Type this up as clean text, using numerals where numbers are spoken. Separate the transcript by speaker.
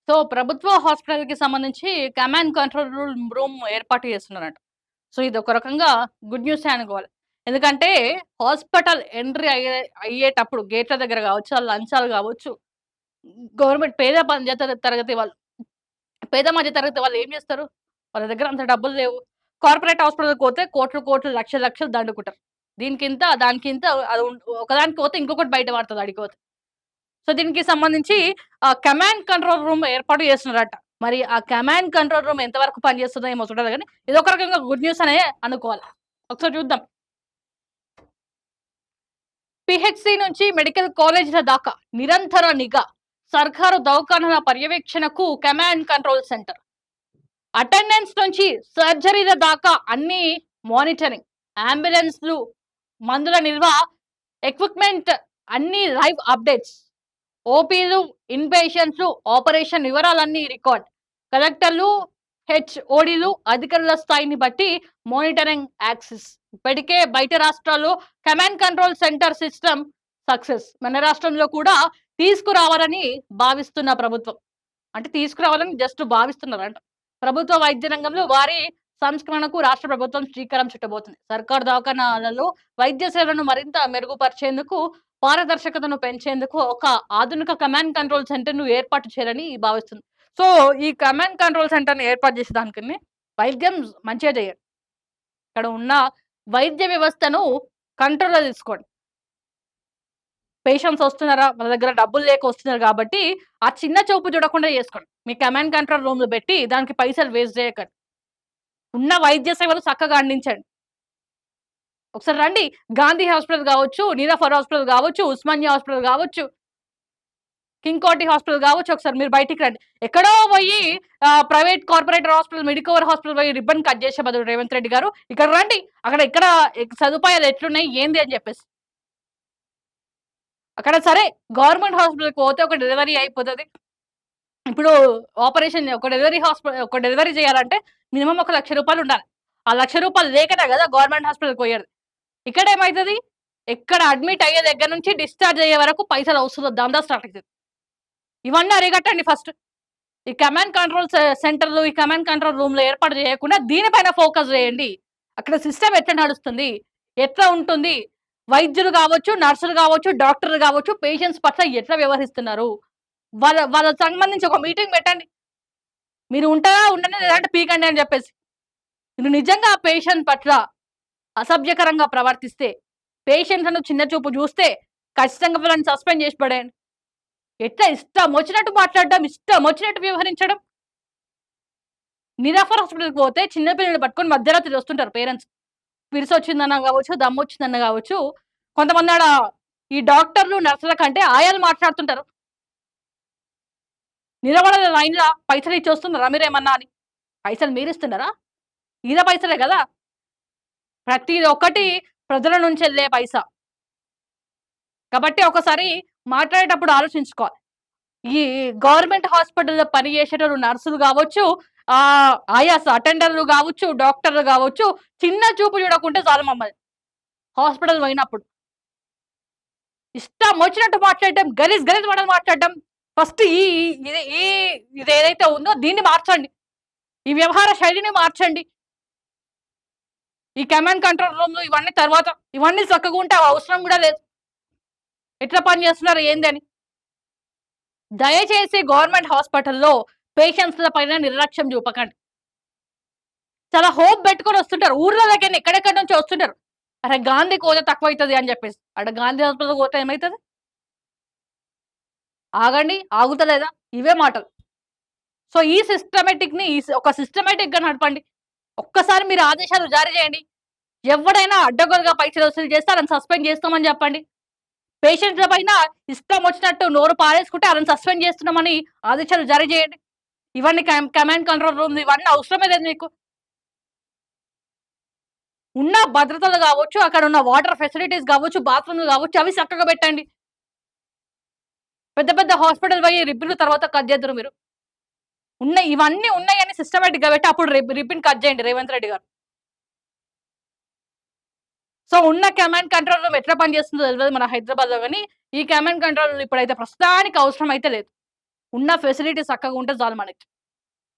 Speaker 1: So, ప్రభుత్వ హాస్పిటల్‌కి సంబంధించి కమాండ్ కంట్రోల్ రూమ్ ఏర్పాటు చేస్తున్నారంట. సో, ఇదొక రకంగా గుడ్ న్యూసే అనుకోవాలి. ఎందుకంటే, హాస్పిటల్ ఎంట్రీ అయ్యేటప్పుడు గేట్ల దగ్గర గావచ్చు, ఆ లంచాలు గావచ్చు, గవర్నమెంట్ పేద తరగతి వాళ్ళు పేద మధ్య తరగతి వాళ్ళు ఏం జేస్తారు? వాళ్ళ దగ్గర అంత డబ్బులు లేవు. కార్పొరేట్ హాస్పిటల్‌కి పోతే కోట్లు, కోట్లు, లక్షలు, లక్షలు దండుకుంటారు. దీనికింత, దానికింత అది ఒకదానికి పోతే ఇంకొకటి బయట పడతది ఆడికి పోతే. సో, దీనికి సంబంధించి కమాండ్ కంట్రోల్ రూమ్ ఏర్పాటు చేస్తున్నారట. మరి ఆ కమాండ్ కంట్రోల్ రూమ్ ఎంతవరకు పనిచేస్తుందో ఏమో చూడాలి గానీ, ఇదొక రకంగా గుడ్ న్యూస్ అనే అనుకోవాలి. ఒకసారి చూద్దాం. పీహెచ్‌సీ నుంచి మెడికల్ కాలేజీల దాకా నిరంతర నిఘా. సర్కారు దవాఖానాల పర్యవేక్షణకు కమాండ్ కంట్రోల్ సెంటర్. అటెండెన్స్ నుంచి సర్జరీల దాకా అన్ని మానిటరింగ్. అంబులెన్స్‌లు, మందుల నిల్వ, ఎక్విప్‌మెంట్ అన్ని లైవ్ అప్‌డేట్స్. ఓపీలు, ఇన్‌పేషెంట్స్, ఆపరేషన్ వివరాలన్నీ రికార్డ్. కలెక్టర్లు, హెచ్ఓడీలు అధికారుల స్థాయిని బట్టి మానిటరింగ్ యాక్సెస్. ఇప్పటికే బయట రాష్ట్రాల్లో command control centre system success. మన రాష్ట్రంలో కూడా తీసుకురావాలని భావిస్తున్న ప్రభుత్వం. అంటే తీసుకురావాలని జస్ట్ భావిస్తున్నారంట. ప్రభుత్వ వైద్య రంగంలో వారి సంస్కరణకు రాష్ట్ర ప్రభుత్వం శ్రీకారం చుట్టబోతుంది. సర్కారు దవాఖానాలలో వైద్య సేవలను మరింత మెరుగుపరిచేందుకు, పారదర్శకతను పెంచేందుకు ఒక ఆధునిక కమాండ్ కంట్రోల్ సెంటర్‌ను ఏర్పాటు చేయాలని భావిస్తుంది. సో, ఈ కమాండ్ కంట్రోల్ సెంటర్‌ని ఏర్పాటు చేసేదానికని వైద్యం మంచిగా చేయండి. ఇక్కడ ఉన్న వైద్య వ్యవస్థను కంట్రోల్‌లో తీసుకోండి. పేషెంట్స్ వస్తున్నారా? మన దగ్గర డబ్బులు లేక వస్తున్నారు కాబట్టి, ఆ చిన్న చూపు చూడకుండా చేసుకోండి. మీ కమాండ్ కంట్రోల్ రూమ్‌లో పెట్టి దానికి పైసలు వేస్ట్ చేయకండి. ఉన్న వైద్య సేవలు చక్కగా అందించండి. ఒకసారి రండి. గాంధీ హాస్పిటల్ గావచ్చు, నీరాఫర్ హాస్పిటల్ గావచ్చు, ఉస్మానియా హాస్పిటల్ గావచ్చు, కింగ్ కోఠి హాస్పిటల్ గావచ్చు, ఒకసారి మీరు బయటికి రండి. ఎక్కడో పోయి private corporator hospital, Medicover hospital పోయి రిబ్బన్ కట్ చేసే బదులు రేవంత్ రెడ్డి గారు ఇక్కడ రండి. ఇక్కడ సదుపాయాలు ఎట్లున్నాయి, ఏంది అని చెప్పేసి. అక్కడ సరే గవర్నమెంట్ హాస్పిటల్‌కి పోతే ఒక డెలివరీ అయిపోతది. ఇప్పుడు ఒక డెలివరీ చేయాలంటే మినిమమ్ ఒక రూ. 1,00,000 ఉండాలి. ఆ రూ. 1,00,000 లేకనే గదా గవర్నమెంట్ హాస్పిటల్‌కి పోయేది. ఇక్కడేమైతది? ఎక్కడ అడ్మిట్ అయ్యే దగ్గర నుంచి డిశ్చార్జ్ అయ్యే వరకు పైసలు వసూలు దందా స్టార్ట్ అయితది. ఇవన్నీ అరికట్టండి ఫస్ట్. ఈ కమాండ్ కంట్రోల్ సెంటర్‌లు, ఈ కమాండ్ కంట్రోల్ రూమ్‌లు ఏర్పాటు చేయకుండా దీనిపైన ఫోకస్ చేయండి. అక్కడ సిస్టమ్ ఎట్లా నడుస్తుంది? ఎట్లా ఉంటుంది? వైద్యులు గావచ్చు, నర్సులు గావచ్చు, డాక్టర్లు గావచ్చు, పేషెంట్స్ పట్ల ఎట్లా వ్యవహరిస్తున్నారు? వాళ్ళకి సంబంధించి ఒక మీటింగ్ పెట్టండి. మీరు ఉంటారా? ఉండండి. లేదంటే పీకండి అని జెప్పేసి. మీరు నిజంగా ఆ పేషెంట్ పట్ల అసభ్యకరంగా ప్రవర్తిస్తే, పేషెంట్‌లను చిన్న చూపు జూస్తే, ఖచ్చితంగా వాళ్ళని సస్పెండ్ జేసి పడేయండి. ఎట్లా ఇష్టమొచ్చినట్టు మాట్లాడడం, ఇష్టమొచ్చినట్టు వ్యవహరించడం. నిరాఫర్ హాస్పిటల్‌కి పోతే చిన్న పిల్లల్ని పట్టుకొని మధ్యరాత్రి వస్తుంటారు పేరెంట్స్. పిరిసొచ్చిందన్నా గావచ్చు, దమ్మొచ్చిందన్నా గావచ్చు, కొంతమందాడ ఈ డాక్టర్లు, నర్సుల కంటే ఆయాలు మాట్లాడుతుంటారు. నిలబడలే లైన్‌ల పైసలిచ్చి వస్తున్నారా మీరేమన్నా అని. పైసలు మీరిస్తున్నారా? ఈయన పైసలే గదా! ప్రతిది ఒక్కటి ప్రజల నుంచెళ్ళే పైసా. కాబట్టి ఒకసారి మాట్లాడేటప్పుడు ఆలోచించుకోవాలి. ఈ గవర్నమెంట్ హాస్పిటల్‌లో పని చేసేటోళ్ళు నర్సులు గావచ్చు, ఆయాస్ అటెండర్‌లు గావచ్చు, డాక్టర్‌లు గావచ్చు, చిన్న చూపు చూడకుంటే చాలు మమ్మల్ని. హాస్పిటల్ పోయినప్పుడు. ఇష్టమొచ్చినట్టు మాట్లాడడం, గలీజ్ మాటలు మాట్లాడడం. ఫస్ట్ ఈ ఈ ఇది ఈ ఇదేదైతే ఉందో దీన్ని మార్చండి. ఈ వ్యవహార శైలిని మార్చండి. ఈ కమాండ్ కంట్రోల్ రూమ్‌లు ఇవన్నీ తర్వాత. ఇవన్నీ చక్కగుంటే అవసరం గూడా లేదు. ఎట్లా పని చేస్తున్నారు ఏంది అని. దయచేసి గవర్నమెంట్ హాస్పిటల్‌లో పేషెంట్స్‌ల పైన నిర్లక్ష్యం చూపకండి. చాలా హోప్ పెట్టుకొని వస్తుంటారు. ఊర్లలోకెళ్ళి ఎక్కడెక్కడి నుంచో వస్తుంటారు. అరే! గాంధీకి పోతే తక్కువైతది అని చెప్పేసి. ఆడ గాంధీ హాస్పిటల్‌కి పోతే ఏమైతది? ఆగండి. ఆగుతలేదా? ఇవే మాటలు. సో, ఈ సిస్టమాటిక్‌ని ఒక సిస్టమాటిక్‌గా నడపండి. ఒక్కసారి మీరు ఆదేశాలు జారీ చేయండి. ఎవ్వడైనా అడ్డగోలుగా పైసలు వసూలు చేస్తే ఆళ్ళని సస్పెండ్ చేస్తామని చెప్పండి. పేషెంట్‌ల పైన ఇష్టం వచ్చినట్టు నోరు పారేసుకుంటే ఆళ్ళని సస్పెండ్ చేస్తున్నామని ఆదేశాలు జారీ చేయండి. ఇవన్నీ కమాండ్ కంట్రోల్ రూమ్‌లు ఇవన్నీ అవసరమే లేదు మీకు. ఉన్న భద్రతలు గావచ్చు, అక్కడున్న వాటర్ ఫెసిలిటీస్ గావచ్చు, బాత్రూమ్‌లు గావచ్చు అవి చక్కగా పెట్టండి. పెద్ద పెద్ద హాస్పిటల్ పోయి రిబ్బన్‌లు తర్వాత కట్ చేద్దురు మీరు. ఇవన్నీ ఉన్నాయని సిస్టమాటిక్‌గా పెట్టి అప్పుడు రిబ్బన్ కట్ చేయండి రేవంత్ రెడ్డి గారు. సో, ఉన్న కమాండ్ కంట్రోల్ రూమ్ ఎట్లా పనిచేస్తుందో తెలవదు మన హైదరాబాద్‌లో గాని, ఈ కమాండ్ కంట్రోల్ ఇప్పుడైతే ప్రస్తుతానికి అవసరం అయితే లేదు. ఉన్న ఫెసిలిటీ చక్కగా ఉంటే చాలు మనకి.